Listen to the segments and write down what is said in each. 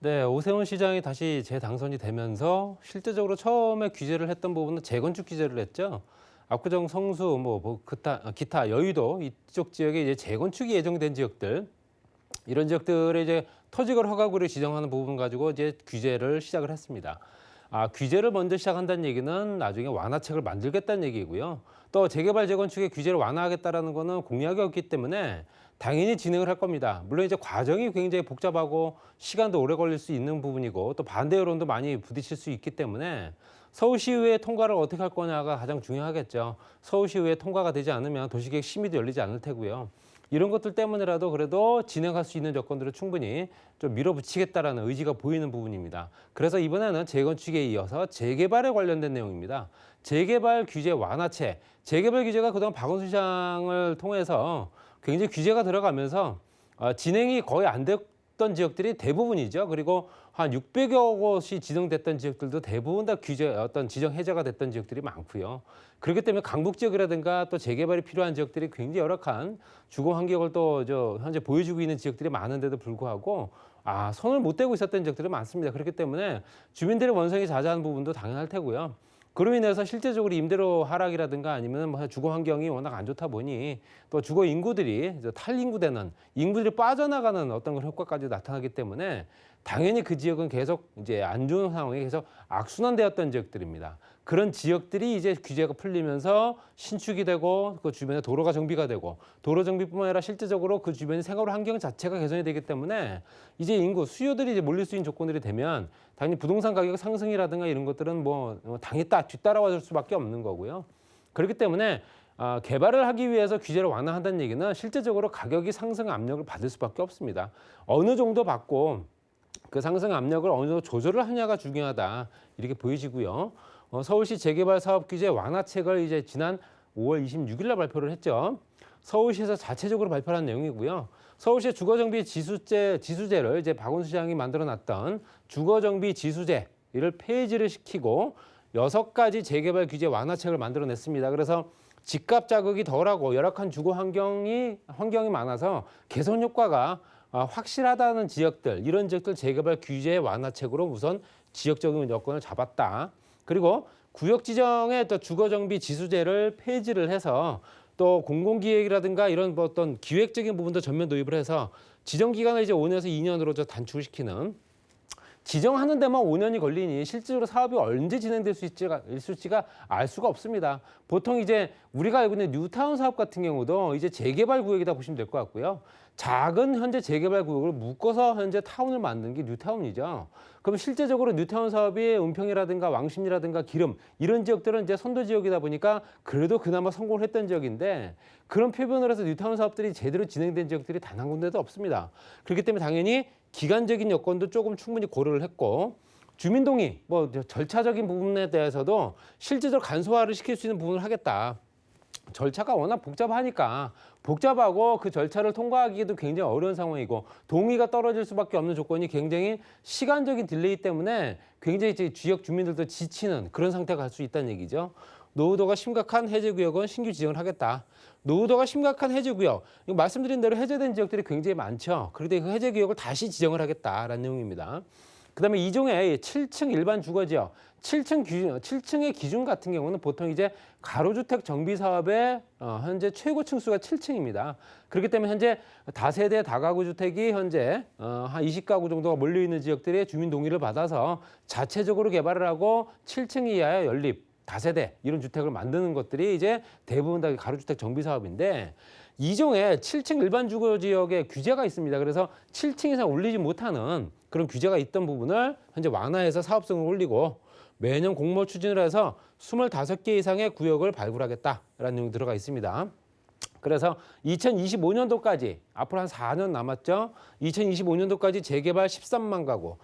네, 오세훈 시장이 다시 재당선이 되면서 실제적으로 처음에 규제를 했던 부분은 재건축 규제를 했죠. 압구정, 성수, 기타 여의도 이쪽 지역에 이제 재건축이 예정된 지역들, 이런 지역들의 이제 토지걸 허가구를 지정하는 부분 가지고 이제 규제를 시작을 했습니다. 규제를 먼저 시작한다는 얘기는 나중에 완화책을 만들겠다는 얘기고요. 또 재개발 재건축의 규제를 완화하겠다라는 거는 공약이 없기 때문에 당연히 진행을 할 겁니다. 물론 이제 과정이 굉장히 복잡하고 시간도 오래 걸릴 수 있는 부분이고 또 반대 여론도 많이 부딪힐 수 있기 때문에 서울시의회 통과를 어떻게 할 거냐가 가장 중요하겠죠. 서울시의회 통과가 되지 않으면 도시계획 심의도 열리지 않을 테고요. 이런 것들 때문에라도 그래도 진행할 수 있는 여건들을 충분히 좀 밀어붙이겠다라는 의지가 보이는 부분입니다. 그래서 이번에는 재건축에 이어서 재개발에 관련된 내용입니다. 재개발 규제 완화책, 재개발 규제가 그동안 박원순 시장을 통해서 굉장히 규제가 들어가면서 진행이 거의 안 됐던 지역들이 대부분이죠. 그리고 한 600여 곳이 지정됐던 지역들도 대부분 다 어떤 지정 해제가 됐던 지역들이 많고요. 그렇기 때문에 강북 지역이라든가 또 재개발이 필요한 지역들이 굉장히 열악한 주거 환경을 또 현재 보여주고 있는 지역들이 많은데도 불구하고 손을 못 대고 있었던 지역들이 많습니다. 그렇기 때문에 주민들의 원성이 자자한 부분도 당연할 테고요. 그로 인해서 실제적으로 임대료 하락이라든가 아니면 뭐 주거 환경이 워낙 안 좋다 보니 또 주거 인구들이 탈인구되는 인구들이 빠져나가는 어떤 그런 효과까지 나타나기 때문에 당연히 그 지역은 계속 이제 안 좋은 상황이 계속 악순환되었던 지역들입니다. 그런 지역들이 이제 규제가 풀리면서 신축이 되고 그 주변에 도로가 정비가 되고 도로 정비뿐만 아니라 실제적으로 그 주변의 생활 환경 자체가 개선이 되기 때문에 이제 인구 수요들이 이제 몰릴 수 있는 조건들이 되면 당연히 부동산 가격 상승이라든가 이런 것들은 당연히 뒤따라와 줄 수밖에 없는 거고요. 그렇기 때문에 개발을 하기 위해서 규제를 완화한다는 얘기는 실제적으로 가격이 상승 압력을 받을 수밖에 없습니다. 어느 정도 받고 그 상승 압력을 어느 정도 조절을 하냐가 중요하다 이렇게 보여지고요. 서울시 재개발 사업 규제 완화책을 이제 지난 5월 26일 날 발표를 했죠. 서울시에서 자체적으로 발표한 내용이고요. 서울시 주거정비 지수제를 이제 박원순 시장이 만들어놨던 주거정비 지수제 이를 폐지를 시키고 6가지 재개발 규제 완화책을 만들어냈습니다. 그래서 집값 자극이 덜하고 열악한 주거 환경이 많아서 개선 효과가 확실하다는 지역들, 이런 지역들 재개발 규제 완화책으로 우선 지역적인 여건을 잡았다. 그리고 구역 지정의 또 주거정비 지수제를 폐지를 해서 또 공공기획이라든가 이런 어떤 기획적인 부분도 전면 도입을 해서 지정 기간을 이제 5년에서 2년으로 단축시키는, 지정하는 데만 5년이 걸리니 실제로 사업이 언제 진행될 수 있을지가 알 수가 없습니다. 보통 이제 우리가 알고 있는 뉴타운 사업 같은 경우도 이제 재개발 구역이다 보시면 될 것 같고요. 작은 현재 재개발 구역을 묶어서 현재 타운을 만든 게 뉴타운이죠. 그럼 실제적으로 뉴타운 사업이 은평이라든가 왕십리라든가 기름 이런 지역들은 이제 선도 지역이다 보니까 그래도 그나마 성공을 했던 지역인데, 그런 표현을 해서 뉴타운 사업들이 제대로 진행된 지역들이 단 한 군데도 없습니다. 그렇기 때문에 당연히 기간적인 여건도 조금 충분히 고려를 했고, 주민동의 절차적인 부분에 대해서도 실제적으로 간소화를 시킬 수 있는 부분을 하겠다. 절차가 워낙 복잡하고 그 절차를 통과하기도 굉장히 어려운 상황이고 동의가 떨어질 수밖에 없는 조건이 굉장히 시간적인 딜레이 때문에 굉장히 지역 주민들도 지치는 그런 상태가 갈 수 있다는 얘기죠. 노후도가 심각한 해제구역은 신규 지정을 하겠다. 노후도가 심각한 해제구역, 이거 말씀드린 대로 해제된 지역들이 굉장히 많죠. 그런데 그 해제구역을 다시 지정을 하겠다라는 내용입니다. 그다음에 2종의 7층 일반 주거지역, 7층의 기준 같은 경우는 보통 이제 가로주택 정비 사업의 현재 최고 층수가 7층입니다. 그렇기 때문에 현재 다세대 다가구 주택이 현재 한 20가구 정도가 몰려 있는 지역들의 주민 동의를 받아서 자체적으로 개발을 하고 7층 이하의 연립 다세대 이런 주택을 만드는 것들이 이제 대부분 다 가로주택 정비 사업인데, 이종의 7층 일반 주거 지역에 규제가 있습니다. 그래서 7층 이상 올리지 못하는 그런 규제가 있던 부분을 현재 완화해서 사업성을 올리고 매년 공모 추진을 해서 25개 이상의 구역을 발굴하겠다라는 내용이 들어가 있습니다. 그래서 2025년도까지 앞으로 한 4년 남았죠. 2025년도까지 재개발 13만 가구,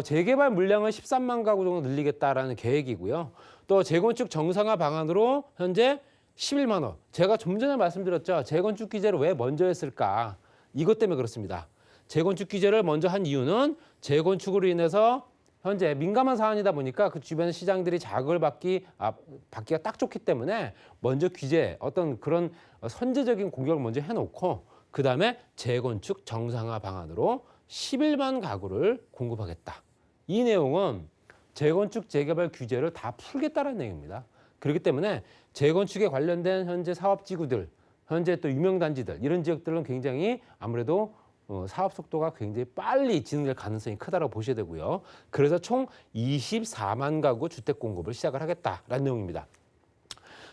재개발 물량을 13만 가구 정도 늘리겠다라는 계획이고요. 또 재건축 정상화 방안으로 현재 11만 원. 제가 좀 전에 말씀드렸죠. 재건축 규제를 왜 먼저 했을까? 이것 때문에 그렇습니다. 재건축 규제를 먼저 한 이유는 재건축으로 인해서 현재 민감한 사안이다 보니까 그 주변의 시장들이 자극을 받기가 딱 좋기 때문에 먼저 규제, 어떤 그런 선제적인 공격을 먼저 해놓고 그 다음에 재건축 정상화 방안으로 11만 가구를 공급하겠다. 이 내용은 재건축 재개발 규제를 다 풀겠다는 내용입니다. 그렇기 때문에 재건축에 관련된 현재 사업지구들, 현재 또 유명단지들 이런 지역들은 굉장히 아무래도 사업 속도가 굉장히 빨리 진행될 가능성이 크다고 보셔야 되고요. 그래서 총 24만 가구 주택 공급을 시작을 하겠다라는 내용입니다.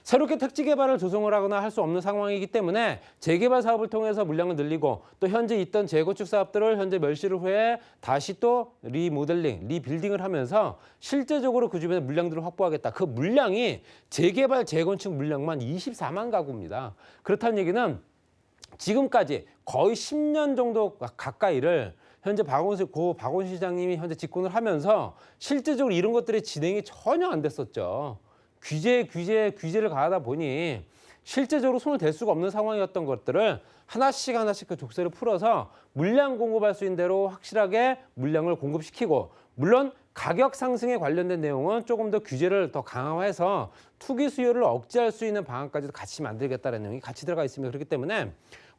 새롭게 택지 개발을 조성을 하거나 할 수 없는 상황이기 때문에 재개발 사업을 통해서 물량을 늘리고 또 현재 있던 재건축 사업들을 현재 멸실 후에 다시 또 리모델링, 리빌딩을 하면서 실제적으로 그 주변에 물량들을 확보하겠다. 그 물량이 재개발, 재건축 물량만 24만 가구입니다. 그렇다는 얘기는 지금까지 거의 10년 정도 가까이를 현재 박원순 시장님이 현재 집권을 하면서 실제적으로 이런 것들이 진행이 전혀 안 됐었죠. 규제를 가하다 보니 실제적으로 손을 댈 수가 없는 상황이었던 것들을 하나씩 그 족쇄를 풀어서 물량 공급할 수 있는 대로 확실하게 물량을 공급시키고, 물론 가격 상승에 관련된 내용은 조금 더 규제를 더 강화해서 투기 수요를 억제할 수 있는 방안까지도 같이 만들겠다는 내용이 같이 들어가 있습니다. 그렇기 때문에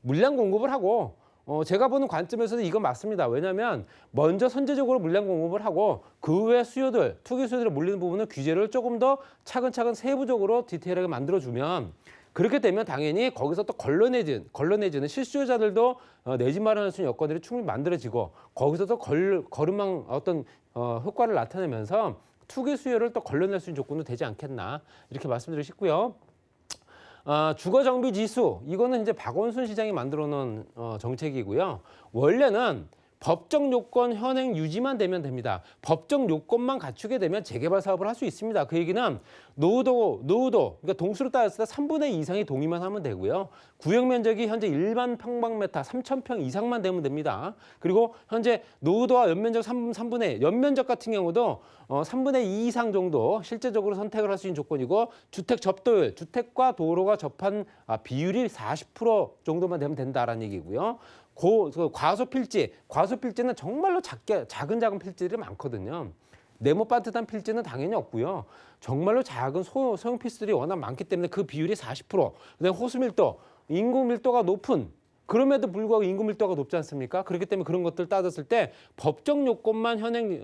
물량 공급을 하고 제가 보는 관점에서는 이건 맞습니다. 왜냐하면 먼저 선제적으로 물량 공급을 하고 그 외 수요들, 투기 수요들을 몰리는 부분은 규제를 조금 더 차근차근 세부적으로 디테일하게 만들어주면, 그렇게 되면 당연히 거기서 또 걸러내지는 실수요자들도 내 집 마련할 수 있는 여건들이 충분히 만들어지고 거기서도 거름망 어떤 효과를 나타내면서 투기 수요를 또 걸러낼 수 있는 조건도 되지 않겠나 이렇게 말씀드리고 싶고요. 주거정비 지수, 이거는 이제 박원순 시장이 만들어 놓은 정책이고요. 원래는 법적 요건 현행 유지만 되면 됩니다. 법적 요건만 갖추게 되면 재개발 사업을 할 수 있습니다. 그 얘기는 노후도 그러니까 동수로 따졌을 때 3분의 2 이상이 동의만 하면 되고요. 구역 면적이 현재 일반 평방미터 3,000평 이상만 되면 됩니다. 그리고 현재 노후도와 연면적 3분의 연면적 같은 경우도 3분의 2 이상 정도 실제적으로 선택을 할 수 있는 조건이고, 주택 접도율, 주택과 도로가 접한 비율이 40% 정도만 되면 된다라는 얘기고요. 과소필지는 정말로 작은 필지들이 많거든요. 네모 반듯한 필지는 당연히 없고요. 정말로 작은 소형 필지들이 워낙 많기 때문에 그 비율이 40%. 그다음에 호수 밀도, 인구 밀도가 높은, 그럼에도 불구하고 인구 밀도가 높지 않습니까? 그렇기 때문에 그런 것들 따졌을 때 법적 요건만 현행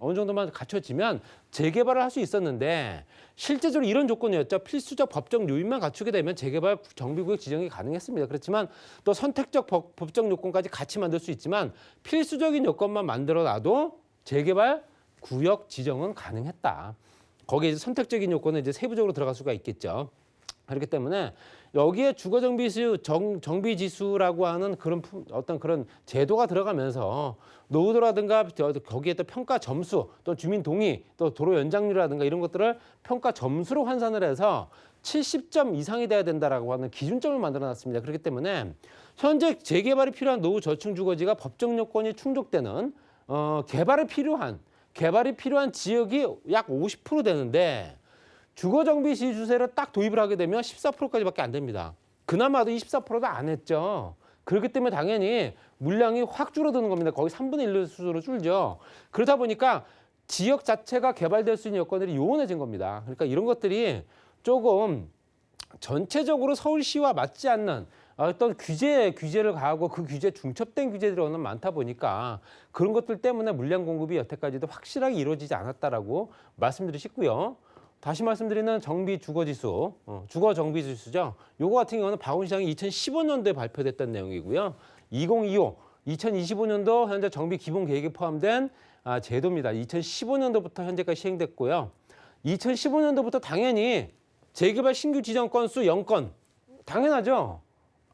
어느 정도만 갖춰지면 재개발을 할 수 있었는데, 실제적으로 이런 조건이었죠. 필수적 법적 요인만 갖추게 되면 재개발 정비구역 지정이 가능했습니다. 그렇지만 또 선택적 법적 요건까지 같이 만들 수 있지만 필수적인 요건만 만들어놔도 재개발 구역 지정은 가능했다. 거기에 이제 선택적인 요건은 이제 세부적으로 들어갈 수가 있겠죠. 그렇기 때문에 여기에 정비지수라고 하는 그런 제도가 들어가면서 노후도라든가 거기에 또 평가 점수, 또 주민 동의, 또 도로 연장률이라든가 이런 것들을 평가 점수로 환산을 해서 70점 이상이 돼야 된다라고 하는 기준점을 만들어놨습니다. 그렇기 때문에 현재 재개발이 필요한 노후 저층 주거지가 법적 요건이 충족되는 개발이 필요한 지역이 약 50% 되는데, 주거정비 지수세를 딱 도입을 하게 되면 14%까지밖에 안 됩니다. 그나마도 24%도 안 했죠. 그렇기 때문에 당연히 물량이 확 줄어드는 겁니다. 거의 3분의 1 수준으로 줄죠. 그러다 보니까 지역 자체가 개발될 수 있는 여건들이 요원해진 겁니다. 그러니까 이런 것들이 조금 전체적으로 서울시와 맞지 않는 어떤 규제를 가하고 그 규제에 중첩된 규제들이 워낙 많다 보니까 그런 것들 때문에 물량 공급이 여태까지도 확실하게 이루어지지 않았다라고 말씀드리고 싶고요. 다시 말씀드리는 주거 정비 지수죠. 요거 같은 경우는 박원순 시장이 2015년도에 발표됐던 내용이고요. 2025년도 현재 정비 기본 계획에 포함된 제도입니다. 2015년도부터 현재까지 시행됐고요. 2015년도부터 당연히 재개발 신규 지정 건수 0건 당연하죠.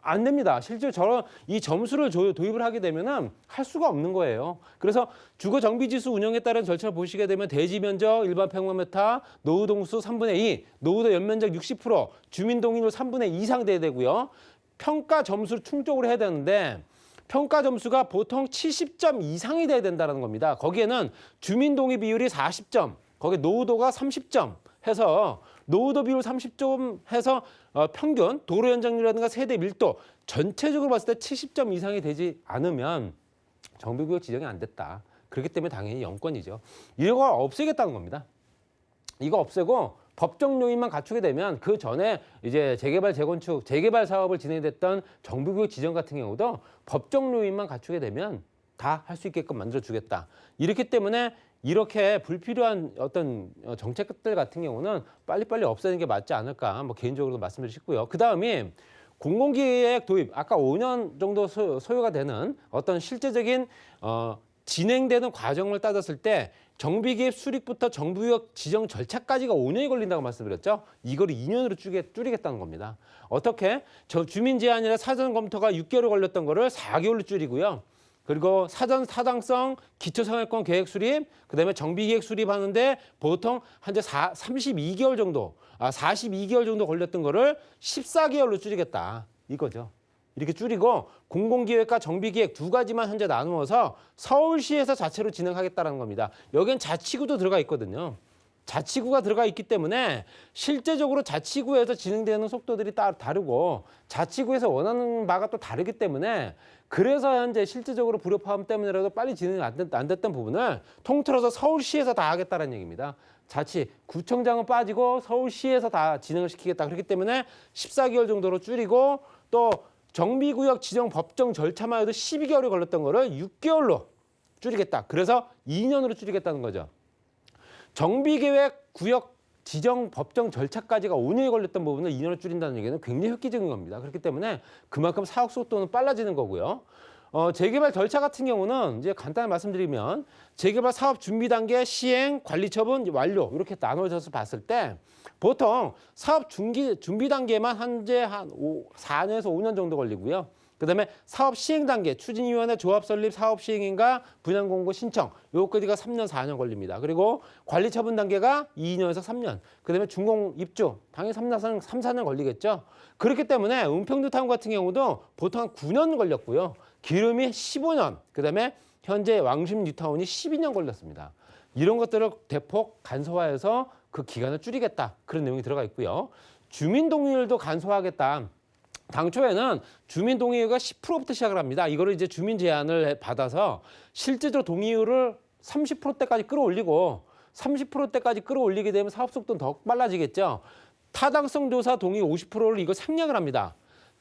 안 됩니다. 실제로 이 점수를 도입을 하게 되면은 할 수가 없는 거예요. 그래서 주거 정비 지수 운영에 따른 절차를 보시게 되면 대지 면적 일반 평방미터, 노후 동수 3분의 2, 노후도 연면적 60%, 주민 동의율 3분의 2 이상 돼야 되고요. 평가 점수를 충족을 해야 되는데 평가 점수가 보통 70점 이상이 돼야 된다는 겁니다. 거기에는 주민 동의 비율이 40점, 거기 노후도가 30점 해서 노후도 비율 30점 해서 평균 도로 연장률이라든가 세대 밀도 전체적으로 봤을 때 70점 이상이 되지 않으면 정비구역 지정이 안 됐다. 그렇기 때문에 당연히 0건이죠. 이거 없애겠다는 겁니다. 이거 없애고 법적 요인만 갖추게 되면 그 전에 이제 재개발 사업을 진행됐던 정비구역 지정 같은 경우도 법적 요인만 갖추게 되면 다 할 수 있게끔 만들어주겠다. 이렇기 때문에 이렇게 불필요한 어떤 정책들 같은 경우는 빨리빨리 없애는 게 맞지 않을까 뭐 개인적으로 말씀드리고 싶고요. 그다음이 공공기획 도입, 아까 5년 정도 소요가 되는 어떤 실제적인 진행되는 과정을 따졌을 때 정비기획 수립부터 정부역 지정 절차까지가 5년이 걸린다고 말씀드렸죠. 이걸 2년으로 줄이겠다는 겁니다. 어떻게? 주민 제안이나 사전 검토가 6개월 걸렸던 거를 4개월로 줄이고요. 그리고 사전 타당성 기초생활권 계획 수립, 그다음에 정비계획 수립하는데 보통 현재 32개월 정도, 42개월 정도 걸렸던 거를 14개월로 줄이겠다. 이거죠. 이렇게 줄이고 공공기획과 정비기획 두 가지만 현재 나누어서 서울시에서 자체로 진행하겠다는 겁니다. 여기엔 자치구도 들어가 있거든요. 자치구가 들어가 있기 때문에 실제적으로 자치구에서 진행되는 속도들이 다르고 자치구에서 원하는 바가 또 다르기 때문에 그래서 현재 실제적으로 불협화음 때문에라도 빨리 진행이 안 됐던 부분을 통틀어서 서울시에서 다 하겠다는 얘기입니다. 구청장은 빠지고 서울시에서 다 진행을 시키겠다. 그렇기 때문에 14개월 정도로 줄이고 또 정비구역 지정 법정 절차만 해도 12개월이 걸렸던 거를 6개월로 줄이겠다. 그래서 2년으로 줄이겠다는 거죠. 정비계획 구역 지정 법정 절차까지가 5년이 걸렸던 부분을 2년을 줄인다는 얘기는 굉장히 획기적인 겁니다. 그렇기 때문에 그만큼 사업 속도는 빨라지는 거고요. 재개발 절차 같은 경우는 이제 간단히 말씀드리면 재개발 사업 준비 단계, 시행, 관리 처분, 완료 이렇게 나눠져서 봤을 때 보통 사업 준비 단계만 현재 한 4년에서 5년 정도 걸리고요. 그다음에 사업 시행 단계, 추진위원회 조합 설립, 사업 시행인가, 분양 공고 신청 요거까지가 3년, 4년 걸립니다. 그리고 관리 처분 단계가 2년에서 3년. 그다음에 준공 입주 당연히 3, 4년 걸리겠죠. 그렇기 때문에 은평도 타운 같은 경우도 보통 한 9년 걸렸고요. 기름이 15년, 그다음에 현재 왕십 뉴타운이 12년 걸렸습니다. 이런 것들을 대폭 간소화해서 그 기간을 줄이겠다. 그런 내용이 들어가 있고요. 주민 동의율도 간소화하겠다. 당초에는 주민 동의율가 10%부터 시작을 합니다. 이거를 이제 주민 제안을 받아서 실제로 동의율을 30%대까지 끌어올리고 30%대까지 끌어올리게 되면 사업 속도는 더 빨라지겠죠. 타당성 조사 동의 50%를 이거 생략을 합니다.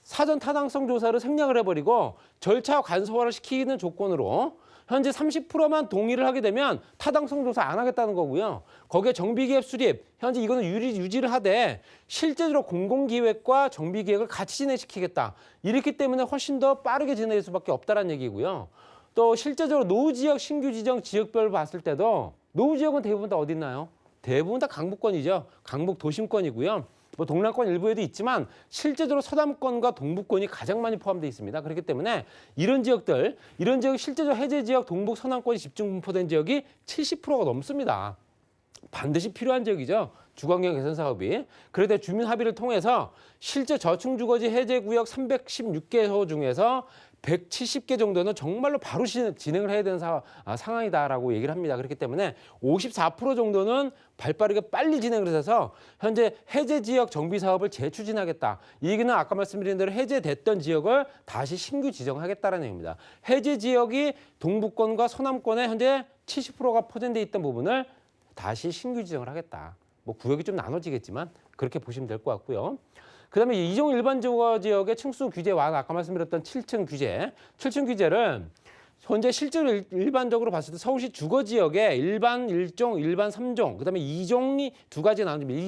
사전 타당성 조사를 생략을 해버리고 절차 간소화를 시키는 조건으로 현재 30%만 동의를 하게 되면 타당성 조사 안 하겠다는 거고요. 거기에 정비계획 수립, 현재 이거는 유지를 하되 실제로 공공기획과 정비계획을 같이 진행시키겠다. 이렇기 때문에 훨씬 더 빠르게 진행할 수밖에 없다는 얘기고요. 또 실제적으로 노후지역 신규 지정 지역별로 봤을 때도 노후지역은 대부분 다 어디 있나요? 대부분 다 강북권이죠. 강북 도심권이고요. 뭐 동남권 일부에도 있지만 실제적으로 서남권과 동부권이 가장 많이 포함되어 있습니다. 그렇기 때문에 이런 지역이 실제적으로 해제 지역 동북 서남권이 집중 분포된 지역이 70%가 넘습니다. 반드시 필요한 지역이죠. 주거환경 개선 사업이. 그럴 때 주민 합의를 통해서 실제 저층주거지 해제구역 316개소 중에서 170개 정도는 정말로 바로 진행을 해야 되는 상황이다라고 얘기를 합니다. 그렇기 때문에 54% 정도는 발빠르게 빨리 진행을 해서 현재 해제 지역 정비 사업을 재추진하겠다. 이 얘기는 아까 말씀드린 대로 해제됐던 지역을 다시 신규 지정하겠다는 얘기입니다. 해제 지역이 동부권과 서남권에 현재 70%가 포진돼 있던 부분을 다시 신규 지정을 하겠다. 뭐 구역이 좀 나눠지겠지만 그렇게 보시면 될 것 같고요. 그다음에 이종 일반 주거 지역의 층수 규제 완화, 아까 말씀드렸던 7층 규제. 7층 규제를 현재 실제로 일반적으로 봤을 때 서울시 주거 지역에 일반 1종, 일반 3종, 그다음에 2종이 두 가지 나눠집니다.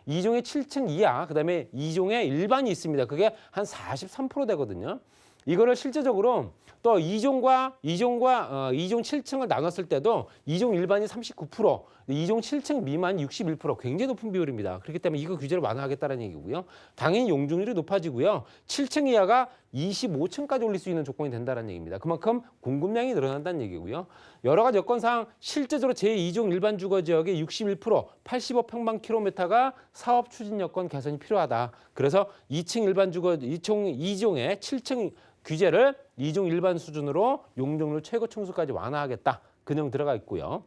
2종의 7층 이하, 그다음에 2종의 일반이 있습니다. 그게 한 43% 되거든요. 이거를 실제적으로 또 2종 7층을 나눴을 때도 2종 일반이 39%, 2종 7층 미만이 61%, 굉장히 높은 비율입니다. 그렇기 때문에 이거 규제를 완화하겠다는 얘기고요. 당연히 용적률이 높아지고요. 7층 이하가 25층까지 올릴 수 있는 조건이 된다는 얘기입니다. 그만큼 공급량이 늘어난다는 얘기고요. 여러 가지 여건상 실제적으로 제2종 일반 주거 지역의 61%, 85평방킬로미터가 사업 추진 여건 개선이 필요하다. 그래서 2층 일반 주거 2종의 7층 규제를 2종 일반 수준으로 용적률 최고 층수까지 완화하겠다. 그 내용 들어가 있고요.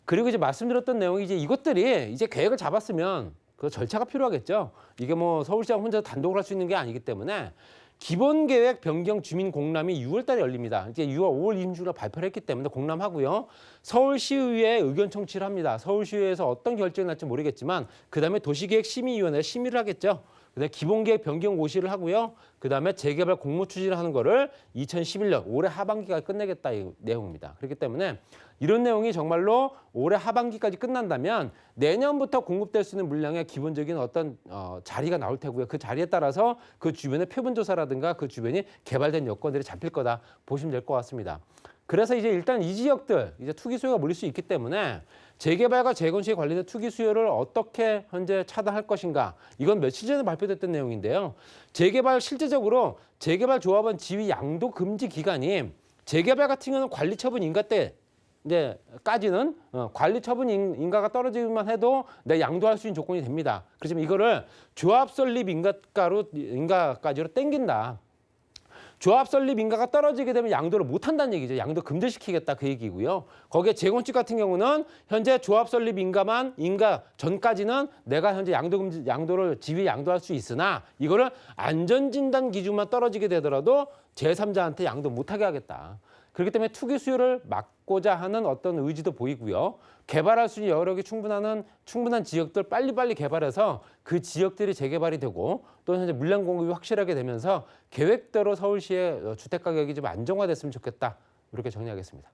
그리고 이제 말씀드렸던 내용이 이제 이것들이 이제 계획을 잡았으면 그 절차가 필요하겠죠. 이게 뭐 서울시장 혼자 단독으로 할 수 있는 게 아니기 때문에 기본 계획 변경 주민 공람이 6월 달에 열립니다. 이제 5월 26일 발표를 했기 때문에 공람하고요. 서울시의회에 의견 청취를 합니다. 서울시의회에서 어떤 결정이 날지 모르겠지만 그다음에 도시계획 심의위원회 심의를 하겠죠. 그다음에 기본계획 변경 고시를 하고요. 그다음에 재개발 공모 추진을 하는 거를 2011년 올해 하반기까지 끝내겠다 이 내용입니다. 그렇기 때문에 이런 내용이 정말로 올해 하반기까지 끝난다면 내년부터 공급될 수 있는 물량의 기본적인 어떤 자리가 나올 테고요. 그 자리에 따라서 그 주변의 표본조사라든가 그 주변이 개발된 여건들이 잡힐 거다 보시면 될 것 같습니다. 그래서 이제 일단 이 지역들 이제 투기 수요가 몰릴 수 있기 때문에 재개발과 재건축에 관련된 투기 수요를 어떻게 현재 차단할 것인가. 이건 며칠 전에 발표됐던 내용인데요. 실제적으로 재개발 조합원 지위 양도 금지 기간이 재개발 같은 경우는 관리 처분 인가 때 까지는 관리 처분 인가가 떨어지기만 해도 내가 양도할 수 있는 조건이 됩니다. 그렇지만 이거를 조합 설립 인가까지로 땡긴다. 조합 설립 인가가 떨어지게 되면 양도를 못 한다는 얘기죠. 양도 금지시키겠다 그 얘기고요. 거기에 재건축 같은 경우는 현재 조합 설립 인가 전까지는 내가 현재 양도를 지위 양도할 수 있으나 이거를 안전진단 기준만 떨어지게 되더라도 제3자한테 양도 못하게 하겠다. 그렇기 때문에 투기 수요를 막고자 하는 어떤 의지도 보이고요. 개발할 수 있는 여력이 충분한 지역들 빨리빨리 개발해서 그 지역들이 재개발이 되고 또 현재 물량 공급이 확실하게 되면서 계획대로 서울시의 주택 가격이 좀 안정화됐으면 좋겠다. 이렇게 정리하겠습니다.